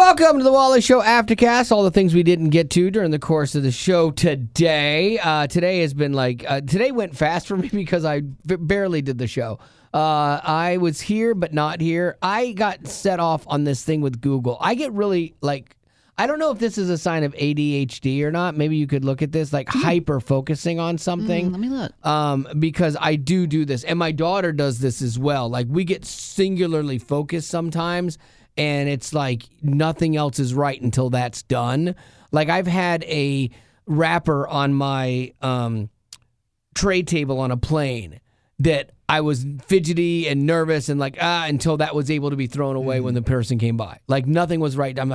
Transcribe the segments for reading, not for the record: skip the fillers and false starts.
Welcome to the Wally Show Aftercast. All the things we didn't get to during the course of the show today. Today has been today went fast for me because I barely did the show. I was here but not here. I got set off on this thing with Google. I get really I don't know if this is a sign of ADHD or not. Maybe you could look at this, hyper focusing on something. Let me look. Because I do this, and my daughter does this as well. We get singularly focused sometimes, and it's like nothing else is right until that's done. I've had a wrapper on my tray table on a plane that I was fidgety and nervous and until that was able to be thrown away when the person came by. Nothing was right. I'm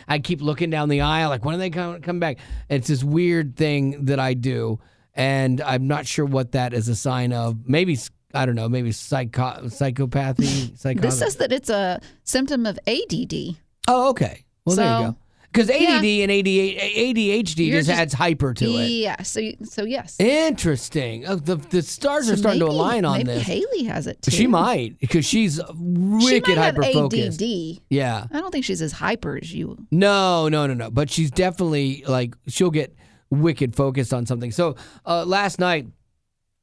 I keep looking down the aisle, when are they come back? And it's this weird thing that I do, and I'm not sure what that is a sign of. Maybe, I don't know, maybe psychopathy. This says that it's a symptom of ADD. Oh, okay. Well, there you go. Because ADD and ADHD just adds hyper to it. Yeah, so yes. Interesting. Oh, the stars are starting to align on this. Maybe Haley has it too. She might, because she's wicked hyper-focused. ADD. Yeah. I don't think she's as hyper as you. No. But she's definitely, she'll get wicked focused on something. So last night,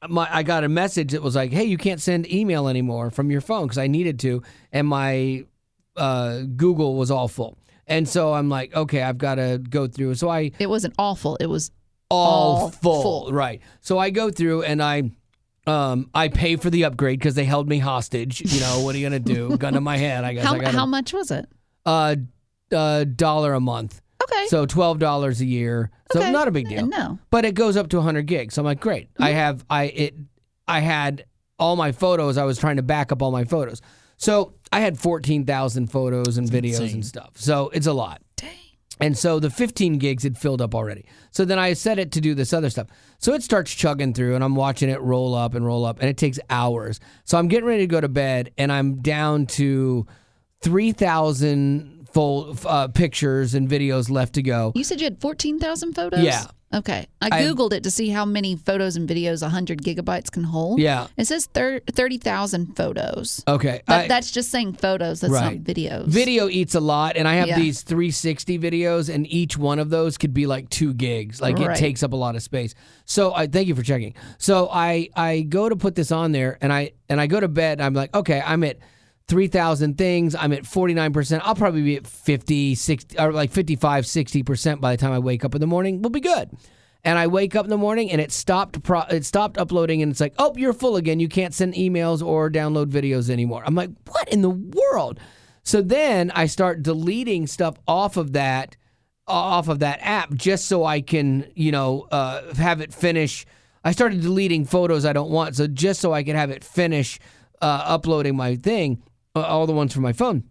I got a message that was hey, you can't send email anymore from your phone, because I needed to, and my Google was all full. And so I'm okay, I've got to go through. So It wasn't awful. It was all full. Right. So I go through and I pay for the upgrade because they held me hostage. What are you going to do? Gun to my head, I guess. How much was it? $1 a month. Okay. So $12 a year. So not a big deal. No. But it goes up to 100 gigs. So I'm great. Mm-hmm. I had all my photos. I was trying to back up all my photos. So I had 14,000 photos and videos and stuff. So it's a lot. Dang. And so the 15 gigs had filled up already. So then I set it to do this other stuff. So it starts chugging through, and I'm watching it roll up, and it takes hours. So I'm getting ready to go to bed, and I'm down to 3,000 full pictures and videos left to go. You said you had 14,000 photos? Yeah. Okay. I Googled it to see how many photos and videos 100 gigabytes can hold. Yeah. It says 30,000 photos. Okay. But that's just saying photos. That's not videos. Video eats a lot, and I have these 360 videos, and each one of those could be 2 gigs. It takes up a lot of space. So I thank you for checking. So I go to put this on there, and I go to bed, and I'm okay, I'm at 3,000 things. I'm at 49%. I'll probably be at 50, 60, or 55, 60% by the time I wake up in the morning. We'll be good. And I wake up in the morning, and it stopped uploading, and it's oh, you're full again. You can't send emails or download videos anymore. I'm what in the world? So then I start deleting stuff off of that app just so I can, have it finish. I started deleting photos I don't want, so just so I can have it finish uploading my thing. All the ones from my phone.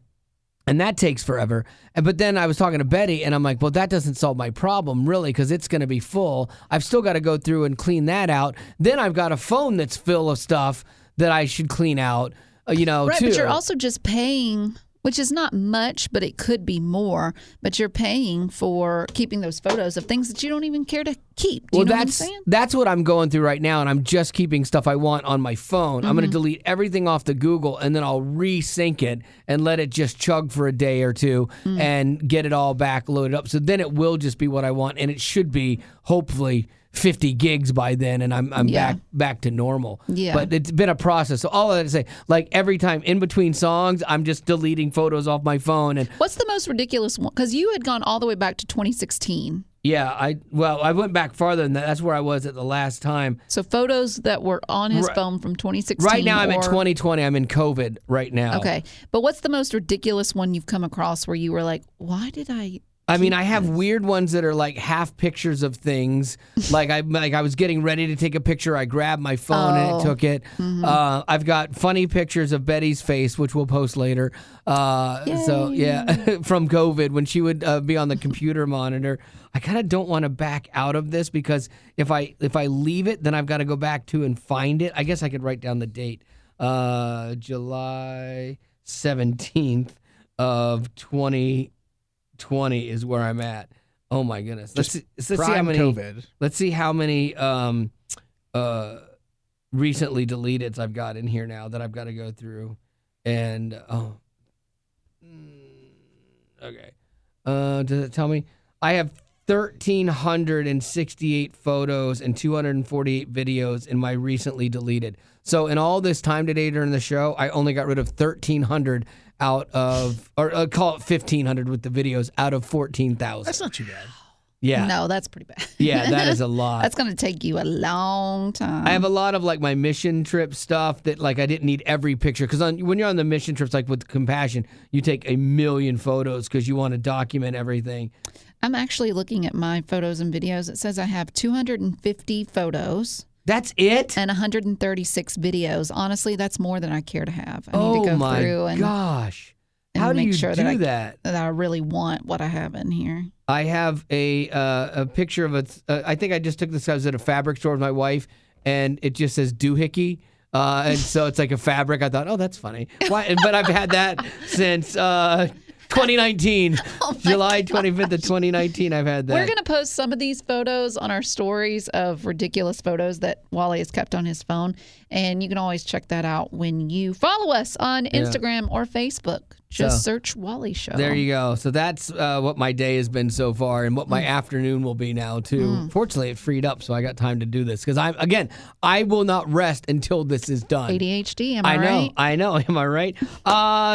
And that takes forever. But then I was talking to Betty, and I'm well, that doesn't solve my problem, really, because it's going to be full. I've still got to go through and clean that out. Then I've got a phone that's full of stuff that I should clean out, right, too. But you're also just paying, which is not much, but it could be more. But you're paying for keeping those photos of things that you don't even care to keep. Do you know what I'm saying? That's what I'm going through right now, and I'm just keeping stuff I want on my phone. Mm-hmm. I'm going to delete everything off the Google, and then I'll resync it and let it just chug for a day or two and get it all back loaded up. So then it will just be what I want, and it should be, hopefully, 50 gigs by then, and I'm back to normal. Yeah. But it's been a process. So all of that to say, every time in between songs, I'm just deleting photos off my phone. And what's the most ridiculous one? Because you had gone all the way back to 2016. Yeah, I went back farther than that. That's where I was at the last time. So photos that were on his phone from 2016. Right now I'm in 2020. I'm in COVID right now. Okay. But what's the most ridiculous one you've come across where you were why did I... I have weird ones that are half pictures of things. I was getting ready to take a picture. I grabbed my phone and it took it. Mm-hmm. I've got funny pictures of Betty's face, which we'll post later. So yeah, from COVID when she would be on the computer monitor. I kind of don't want to back out of this because if I leave it, then I've got to go back to and find it. I guess I could write down the date. July 17th of 2020 is where I'm at. Oh my goodness. Let's see how many COVID. Let's see how many recently deleteds I've got in here now that I've got to go through. And okay. Does it tell me? I have 1,368 photos and 248 videos in my recently deleted. So in all this time today during the show, I only got rid of 1,300 out of, or call it 1,500 with the videos out of 14,000. That's not too bad. Yeah. No, that's pretty bad. Yeah, that is a lot. That's going to take you a long time. I have a lot of like my mission trip stuff that like I didn't need every picture because when you're on the mission trips, like with Compassion, you take 1 million photos because you want to document everything. I'm actually looking at my photos and videos. It says I have 250 photos. That's it? And 136 videos. Honestly, that's more than I care to have. I need to go through and gosh. And How do make you sure do that I really want what I have in here. I have a picture of I think I just took this. I was at a fabric store with my wife, and it just says doohickey. And so it's like a fabric. I thought, oh, that's funny. Why? But I've had that since 2019. July 25th of 2019, I've had that. We're going to post some of these photos on our stories of ridiculous photos that Wally has kept on his phone. And you can always check that out when you follow us on Instagram or Facebook. Just search Wally Show. There you go. So that's what my day has been so far and what my afternoon will be now, too. Fortunately, it freed up, so I got time to do this. Because, I will not rest until this is done. ADHD, am I right? I know. Am I right?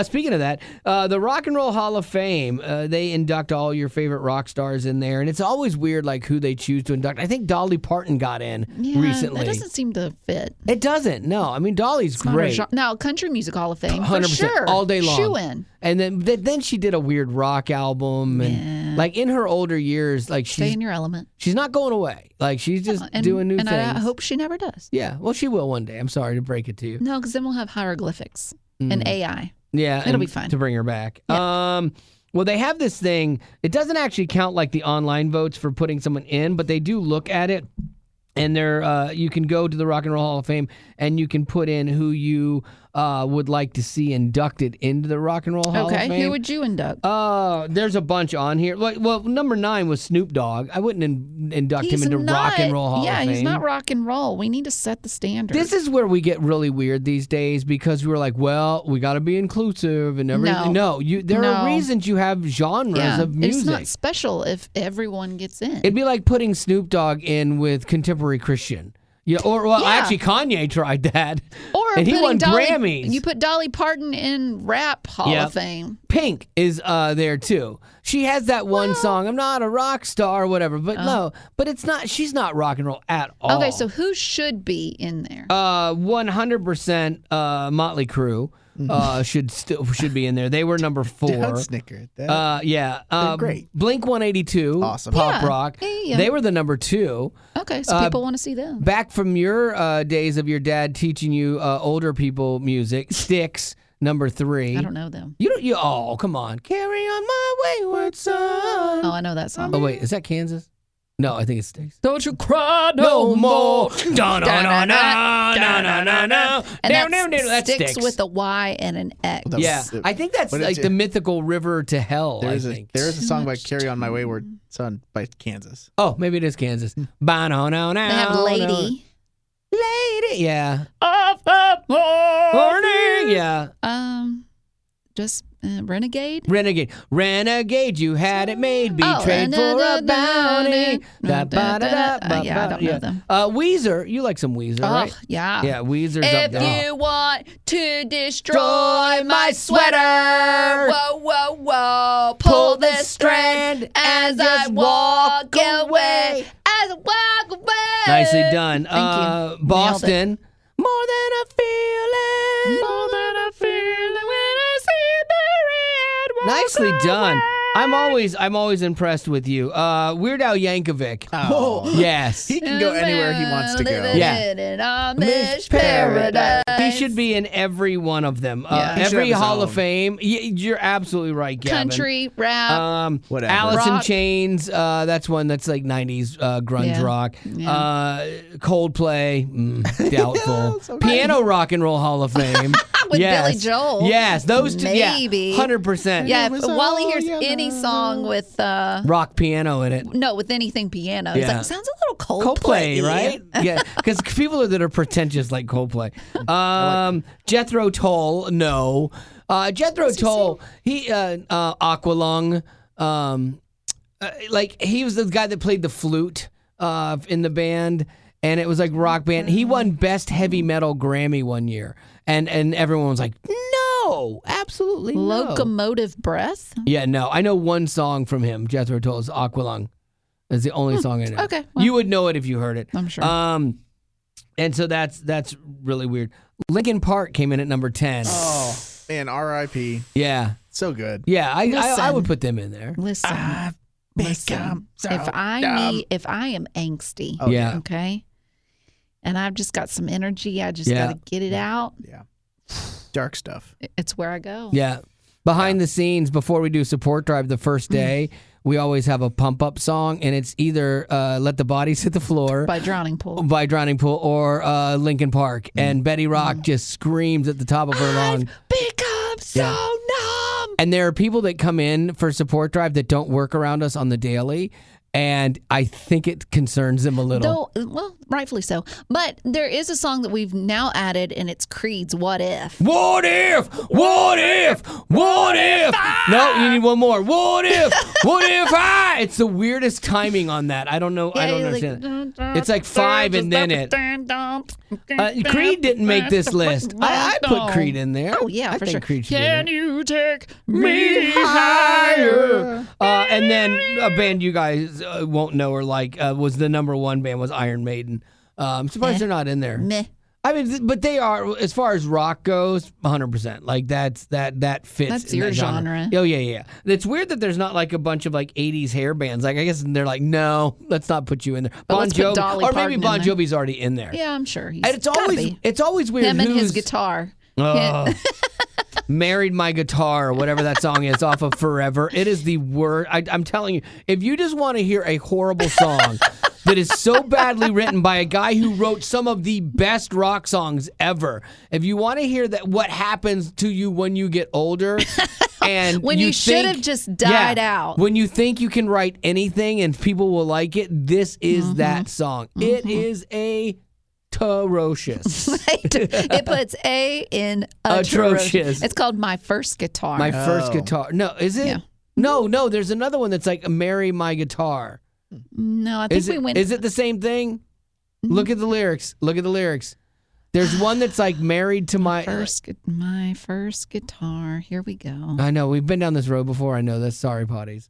Speaking of that, the Rock and Roll Hall of Fame, they induct all your favorite rock stars in there. And it's always weird, like, who they choose to induct. I think Dolly Parton got in recently. That doesn't seem to fit. It doesn't. No. I mean, Dolly's great. Now, Country Music Hall of Fame, 100%, for sure. all day long. Shoe in. And then she did a weird rock album, and like in her older years, like stay in your element. She's not going away. Like she's just doing new things. And I hope she never does. Yeah, well, she will one day. I'm sorry to break it to you. No, because then we'll have hieroglyphics and AI. Yeah, it'll be fine to bring her back. Yeah. Well, they have this thing. It doesn't actually count like the online votes for putting someone in, but they do look at it. And you can go to the Rock and Roll Hall of Fame and you can put in who you would like to see inducted into the Rock and Roll Hall of Fame. Okay, who would you induct? There's a bunch on here. Well, number 9 was Snoop Dogg. I wouldn't induct him into Rock and Roll Hall of Fame. Yeah, he's not rock and roll. We need to set the standard. This is where we get really weird these days because we're like, well, we got to be inclusive and everything. No, there are reasons you have genres of music. It's not special if everyone gets in. It'd be like putting Snoop Dogg in with contemporary Christian. Yeah, actually, Kanye tried that, and he won Grammys. You put Dolly Parton in Rap Hall of Fame. Pink is there too. She has that one song, "I'm not a rock star" or whatever. But no, but it's not. She's not rock and roll at all. Okay, so who should be in there? 100% Motley Crue. Should be in there. They were number 4. Don't snicker. They're great. Blink 182, awesome. Pop rock. Yeah. They were the number 2. Okay, so people want to see them. Back from your days of your dad teaching you older people music, Styx, number 3. I don't know them. Oh, come on. Carry on my wayward son. Oh, I know that song. Oh, wait, is that Kansas? No, I think it's Styx. Don't you cry no more. And that's Styx with a Y and an X. Yeah, I think that's like the mythical river to hell. There is a song by Carry On My Wayward Son by Kansas. Oh, maybe it is Kansas. They have Lady. Yeah. Of the morning. Yeah. Just Renegade? Renegade, you had it made. Betrayed for a bounty. Yeah, I don't know them. Weezer, you like some Weezer, right? Yeah. Yeah, Weezer's up there. If you want to destroy my sweater, whoa, whoa, whoa, pull the strand as I walk away. As I walk away. Nicely done. Thank you. Boston. More than a feeling. More than a feeling when I see the red walk Nicely done. away. I'm always impressed with you. Weird Al Yankovic. Oh. Yes. He can go anywhere he wants to go. Yeah. In Amish paradise. He should be in every one of them. Yeah. Every Hall of Fame. You're absolutely right, Gavin. Country, rap, whatever. Alice in rock. Chains. That's one that's like 90s grunge rock. Yeah. Coldplay. Doubtful. Piano Rock and Roll Hall of Fame. With Billy Joel. Yes, those two. Maybe. Yeah, 100%. Yeah, if Wally hears any song with rock piano in it. No, with anything piano. It's like, sounds a little Coldplay, right? Yeah, because people that are pretentious like Coldplay. Jethro Tull, no. Jethro Tull, he Aqualung. like he was the guy that played the flute in the band, and it was like rock band. He won Best Heavy Metal Grammy one year, and everyone was like, no, absolutely no. Locomotive Breath? Yeah, no. I know one song from him. Jethro Tull is Aqualung. That's the only song I know. Okay, well, you would know it if you heard it. I'm sure. And so that's really weird. Linkin Park came in at number 10. Oh, man, R.I.P. Yeah. So good. Yeah, I would put them in there. Listen. So if I am angsty, Yeah. okay, and I've just got some energy, I just got to get it out. Yeah. Dark stuff. It's where I go. Yeah. Behind the scenes, before we do support drive the first day, we always have a pump up song, and it's either Let the Bodies Hit the Floor By Drowning Pool or Linkin Park. And Betty Rock just screams at the top of her lungs. Become so numb. And there are people that come in for support drive that don't work around us on the daily. And I think it concerns them a little. Well, rightfully so. But there is a song that we've now added, and it's Creed's What If. What if? What if? What if? No, you need one more. What if? What if I? It's the weirdest timing on that. I don't know. I don't understand. It's like 5 and then it. Creed didn't make this list. I put Creed in there. Oh, yeah, I for think sure. Creed should Can be in you take me higher? And then a band you guys won't know or like was the number one band was Iron Maiden. I'm surprised they're not in there. Meh. I mean, but they are, as far as rock goes, 100%. Like that fits. That's in your that genre. Oh yeah. It's weird that there's not like a bunch of like 80s hair bands. Like I guess they're like, no, let's not put you in there. But let's put Dolly or maybe Parton Bon in there. Jovi's already in there. Yeah, I'm sure. And it's always weird. Him and his guitar. Married My Guitar or whatever that song is off of Forever. It is the worst. I'm telling you, if you just want to hear a horrible song that is so badly written by a guy who wrote some of the best rock songs ever, if you want to hear that what happens to you when you get older and when you should have just died out. When you think you can write anything and people will like it, this is that song. It is atrocious. It puts A in atrocious. It's called My First Guitar. My First Guitar. No, is it? Yeah. No, there's another one that's like Marry My Guitar. No, I think we went. Is it the same thing? Look at the lyrics. There's one that's like Married to My First Guitar. Here we go. I know, we've been down this road before. I know that's sorry, potties.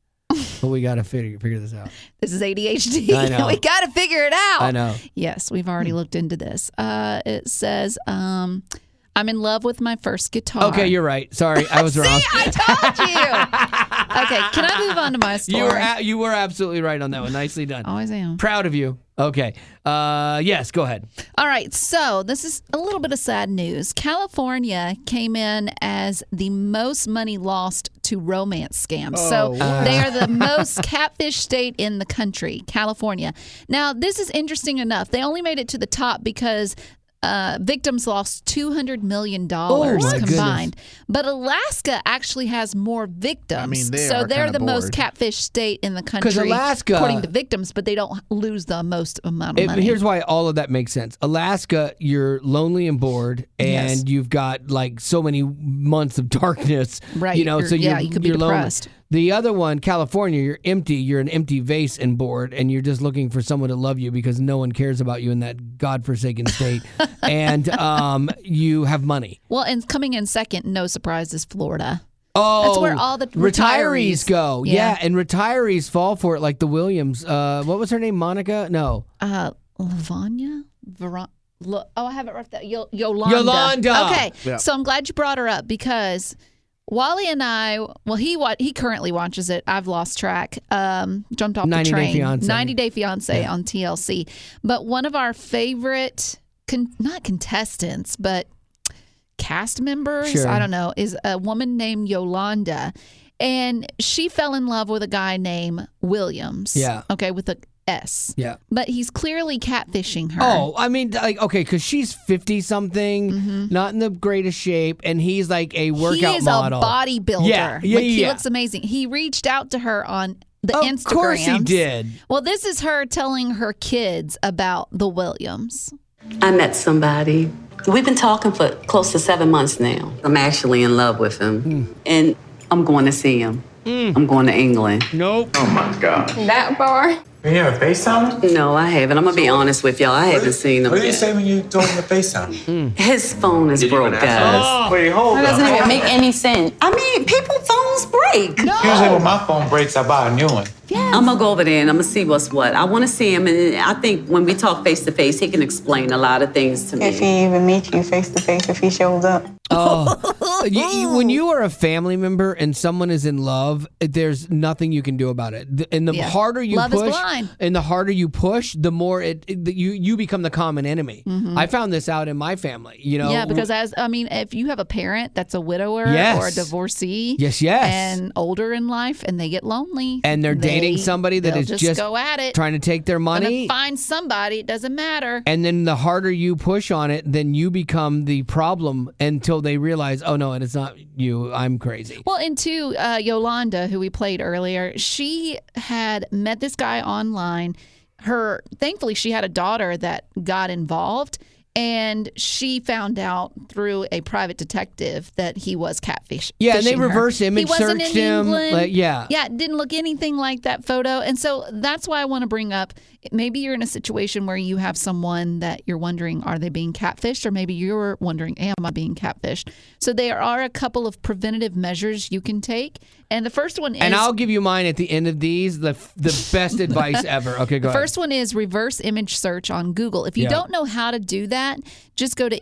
But we got to figure this out. This is ADHD. I know. We got to figure it out. I know. Yes, we've already looked into this. It says, I'm in love with my first guitar. Okay, you're right. Sorry, I was wrong. See, I told you. Okay, can I move on to my story? You were absolutely right on that one. Nicely done. Always am. Proud of you. Okay. Yes, go ahead. All right, so this is a little bit of sad news. California came in as the most money lost to romance scams. They are the most catfish state in the country, California. Now, this is interesting enough. They only made it to the top because victims lost $200 million combined. But Alaska actually has more victims. I mean, they're the most catfish state in the country, Alaska, according to victims, but they don't lose the most amount of money. Here's why all of that makes sense. Alaska, you're lonely and bored, and you've got like so many months of darkness. Right. You know, so you could be depressed. Lonely. The other one, California, you're empty. You're an empty vase and bored, and you're just looking for someone to love you because no one cares about you in that godforsaken state. And you have money. Well, and coming in second, no surprise, is Florida. Oh, that's where all the retirees go. Yeah, and retirees fall for it, like the Williams. What was her name? Monica? No. Lavanya? I have it right there. Yolanda. Okay, so I'm glad you brought her up because Wally and I, he currently watches it. I've lost track. Jumped off the train. 90 Day Fiance on TLC. But one of our favorite, not contestants, but cast members, I don't know, is a woman named Yolanda. And she fell in love with a guy named Williams. Yeah. Okay, with a S. Yeah. But he's clearly catfishing her. Oh, I mean, like, okay, because she's 50-something, not in the greatest shape, and he's like a workout model. He is a bodybuilder. Yeah. He looks amazing. He reached out to her on the Instagram. Of course he did. Well, this is her telling her kids about the Williams. I met somebody. We've been talking for close to 7 months now. I'm actually in love with him, and I'm going to see him. I'm going to England. Nope. Oh my God. That far? You have a FaceTime? No, I haven't. I'm going to be honest with y'all. I haven't seen him What did you yet. say when you told him to FaceTime? His phone is broke, guys. Wait, hold That doesn't even make any sense. I mean, people's phones break. Usually when my phone breaks, I buy a new one. I'm going to go over there and I'm going to see what's what. I want to see him, and I think when we talk face to face, he can explain a lot of things to me. If he even meets you face to face, if he shows up. When you are a family member and someone is in love, there's nothing you can do about it. And the harder you Love push, is blind. and the harder you push, the more you become the common enemy. I found this out in my family. Yeah, because if you have a parent that's a widower Yes. or a divorcee, yes, and older in life, and they get lonely, and they're dating somebody that they'll is just go at it, trying to take their money. Gonna find somebody. It doesn't matter. And then the harder you push on it, then you become the problem until they realize, oh no, and it's not you. I'm crazy. Well, and two, Yolanda, who we played earlier, she had met this guy online. Thankfully, she had a daughter that got involved, and she found out through a private detective that he was catfish. Yeah, and they her. reverse image He wasn't searched in him. England. Yeah, it didn't look anything like that photo, and so that's why I want to bring up. Maybe you're in a situation where you have someone that you're wondering, are they being catfished? Or maybe you're wondering, am I being catfished? So there are a couple of preventative measures you can take. And the first one is... And I'll give you mine at the end of these, the best advice ever. Okay, go ahead. The first one is reverse image search on Google. If you don't know how to do that, just go to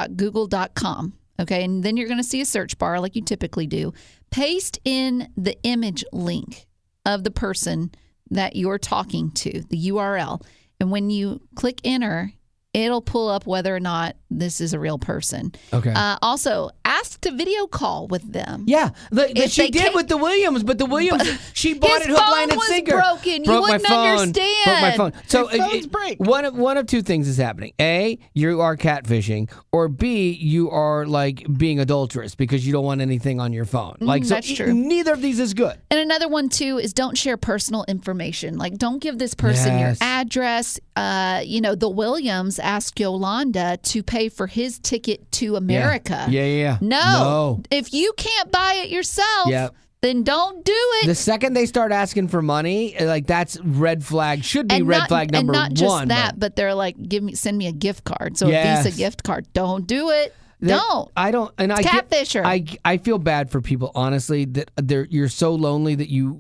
images.google.com. Okay, and then you're going to see a search bar like you typically do. Paste in the image link of the person that you're talking to, the URL. And when you click enter, it'll pull up whether or not this is a real person. Okay. Also, ask to video call with them. Yeah, If she they did can't- with the Williams, but the Williams, she bought His it hook, line, and phone was sinker. broken. You Broke my wouldn't phone. understand. Broke my phone. So Your phones break. one of two things is happening. A, you are catfishing, or B, you are like being adulterous because you don't want anything on your phone. Like, so that's true. Neither of these is good. And another one, too, is don't share personal information. Like, don't give this person your Yes. address. The Williams asked Yolanda to pay for his ticket to America. Yeah. No. If you can't buy it yourself, Yep. then don't do it. The second they start asking for money, like that's red flag. Should be red flag number one. And not just that, but they're like, send me a gift card. So Yes. a Visa gift card. Don't do it. Don't. I don't. And It's catfisher. I feel bad for people, honestly, that you're so lonely that you're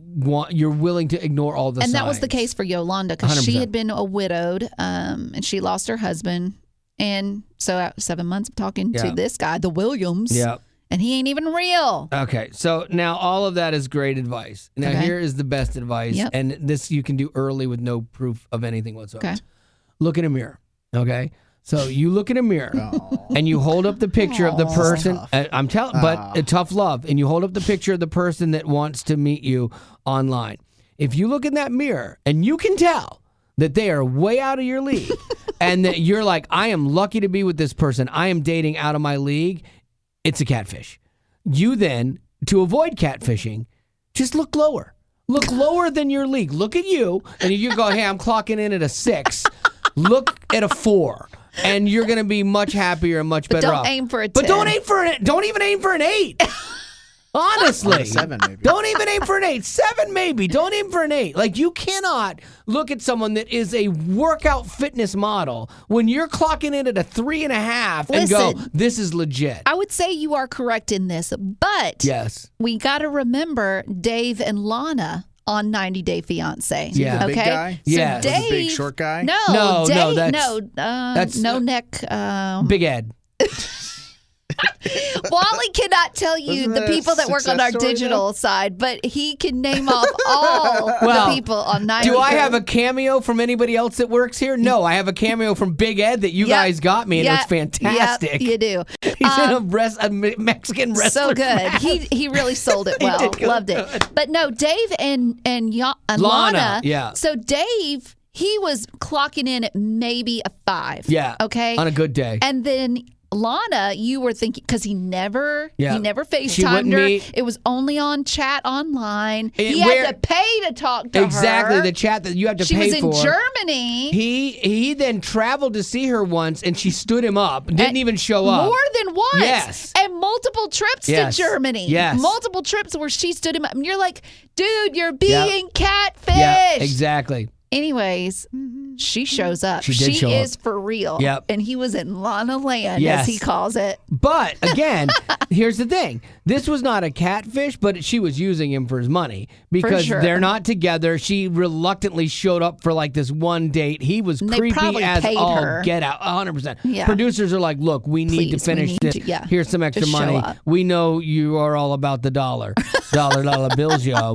willing to ignore all the signs. And that was the case for Yolanda because she 100%. had been widowed and she lost her husband. And so after 7 months of talking to this guy, the Williams, and he ain't even real. Okay, so now all of that is great advice. Now here is the best advice, and this you can do early with no proof of anything whatsoever. Okay. Look in a mirror, okay? So you look in a mirror and you hold up the picture of the person. I'm telling, but tough love. And you hold up the picture of the person that wants to meet you online. If you look in that mirror and you can tell that they are way out of your league and that you're like, I am lucky to be with this person. I am dating out of my league. It's a catfish. You then, to avoid catfishing, just look lower. Look lower than your league. Look at you. And if you go, hey, I'm clocking in at a 6. Look at a 4. And you're going to be much happier and much better off. Don't aim for a 10. But don't aim for it. Don't even aim for an 8. Honestly. 7 maybe. Don't even aim for an 8. 7 maybe. Don't aim for an 8. Like, you cannot look at someone that is a workout fitness model when you're clocking in at a 3.5 and go, Listen, this is legit. I would say you are correct in this, but Yes. we got to remember Dave and Lana on 90 Day Fiance. Yeah. The Okay. big guy? So Yeah. Dave, The big short guy? No, Dave, that's no neck. Big Ed. Wally cannot tell you Wasn't the that a people that work on our success story, digital side, but he can name off all the people on 90 Do I Day. have a cameo from anybody else that works here? No, I have a cameo from Big Ed that you guys got me, and it was fantastic. Yep, you do. He's in a Mexican wrestler. So good. match. He really sold it well. did good. Loved it. But no, Dave and Lana, Lana. yeah. So Dave, he was clocking in at maybe a 5. Yeah. Okay. On a good day. And then Lana, you were thinking because he never Yeah. She FaceTimed wouldn't her. meet. It was only on chat online. It- He where- had to pay to talk to her. Exactly, the chat that you have to she pay for. was in Germany. He then traveled to see her once, and she stood him up. Didn't even show up. More than once. Yes. And multiple trips to Germany. Yes. Multiple trips where she stood him up. And you're like, dude, you're being catfished. Yeah, exactly. Anyways, she shows up. She did show is up. for real. Yep. And he was in Lana Land, Yes. as he calls it. But again, here's the thing. This was not a catfish, but she was using him for his money because sure. they're not together. She reluctantly showed up for like this one date. He was And they creepy probably as paid all her. get out. 100%. Yeah. Producers are like, look, we need to Please, finish this. Here's some extra Just show money. up. We know you are all about the dollar bills, yo.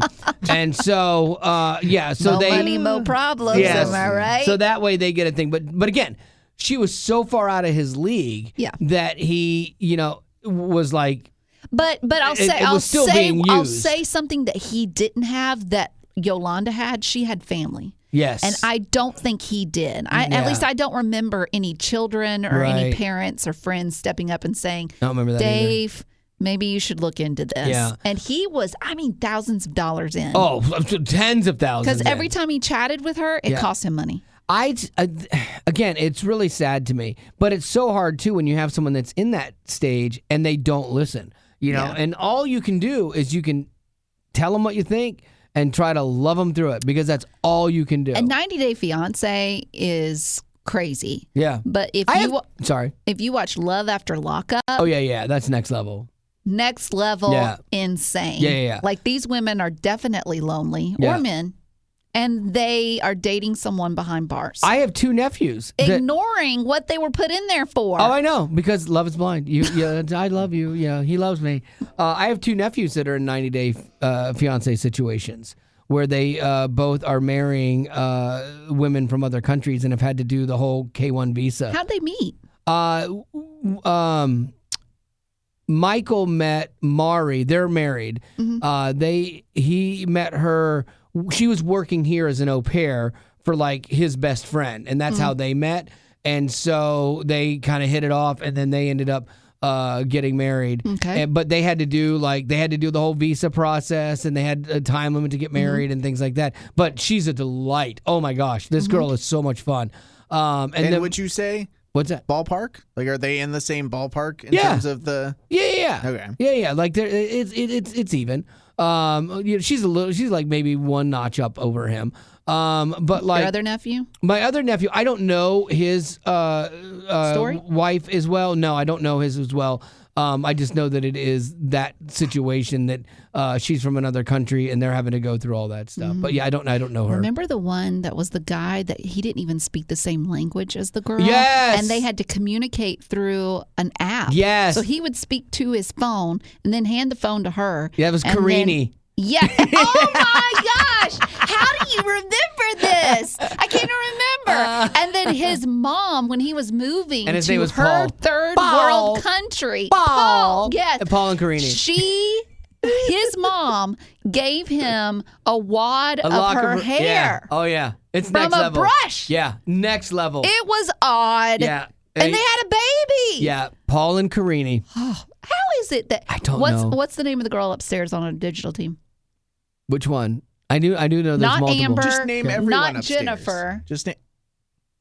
And so, so Mo they money, mo problems. Yes. Am I right? So that way they get a thing. But again, she was so far out of his league that he, was like. But I'll say it was still being used. I'll say something that he didn't have that Yolanda had. She had family. Yes. And I don't think he did. At least I don't remember any children or any parents or friends stepping up and saying, I don't remember that Dave, either. maybe you should look into this. Yeah. And he was, thousands of dollars in. Oh, tens of thousands. Because every time he chatted with her, it cost him money. Again, it's really sad to me, but it's so hard too when you have someone that's in that stage and they don't listen, and all you can do is you can tell them what you think and try to love them through it because that's all you can do. And 90 Day Fiance is crazy. Yeah. But if you watch Love After Lockup. Oh, yeah. That's next level. Next level insane. Yeah. Like these women are definitely lonely or men. And they are dating someone behind bars. I have two nephews. Ignoring what they were put in there for. Oh, I know, because love is blind. I love you. Yeah, he loves me. I have two nephews that are in 90-day fiancé situations where they both are marrying women from other countries and have had to do the whole K-1 visa. How'd they meet? Michael met Mari. They're married. Mm-hmm. He met her. She was working here as an au pair for like his best friend, and that's how they met. And so they kind of hit it off, and then they ended up getting married. Okay. But they had to do the whole visa process, and they had a time limit to get married and things like that. But she's a delight. Oh my gosh, this girl is so much fun. And then, would you say? What's that? Ballpark? Like, are they in the same ballpark in terms of the? Yeah. Okay. Yeah. Like, it's even. She's like maybe one notch up over him. But like your other nephew? My other nephew, I don't know his story? Wife as well. No, I don't know his as well. I just know that it is that situation that she's from another country and they're having to go through all that stuff. But yeah, I don't know her. Remember the one that was the guy that he didn't even speak the same language as the girl? Yes. And they had to communicate through an app. Yes. So he would speak to his phone and then hand the phone to her. Yeah, it was Karini. Yeah. Oh my gosh. How do you remember this? I can't remember. And then his mom, when he was moving and his to name was her Paul. third Paul. world country. Paul. Yes. Paul and Karini. His mom gave him a wad of lock her hair. Yeah. Oh yeah. It's From next a level. brush. Yeah. Next level. It was odd. Yeah. And they had a baby. Yeah. Paul and Karini. How is it that I don't know. What's the name of the girl upstairs on a digital team? Which one? I do know there's Not multiple. Amber. Just name everyone Not upstairs. Jennifer. Just name.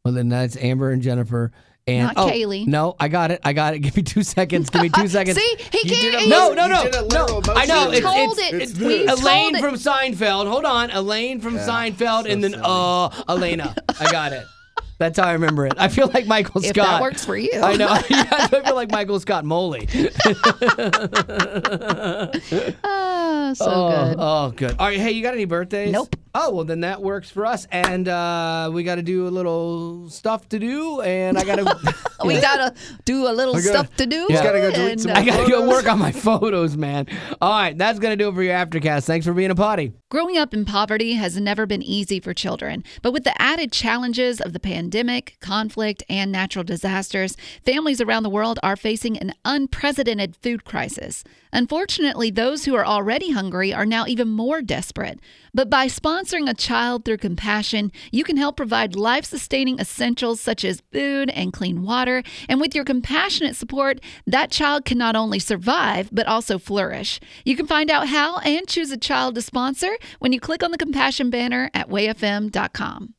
Well, then that's Amber and Jennifer. And Not Kaylee. No, I got it. Give me 2 seconds. Give me 2 seconds. See, he can't. No. You did a literal motion. I know. We told it. We Elaine told it. from Seinfeld. Hold on. Elaine from Seinfeld, so and then silly. Elena. I got it. That's how I remember it. I feel like Michael Scott. If that works for you. I know. Yeah, I feel like Michael Scott Moley. Good. Oh, good. All right. Hey, you got any birthdays? Nope. Oh, well, then that works for us. And we got to do a little stuff to do. And I got to. We gotta do a little stuff to do. Yeah. Gotta go delete some I got to go photos. work on my photos, man. All right. That's going to do it for your Aftercast. Thanks for being a potty. Growing up in poverty has never been easy for children, but with the added challenges of the pandemic, conflict, and natural disasters, families around the world are facing an unprecedented food crisis. Unfortunately, those who are already hungry are now even more desperate. But by sponsoring a child through compassion, you can help provide life-sustaining essentials such as food and clean water better. And with your compassionate support, that child can not only survive, but also flourish. You can find out how and choose a child to sponsor when you click on the compassion banner at wayfm.com.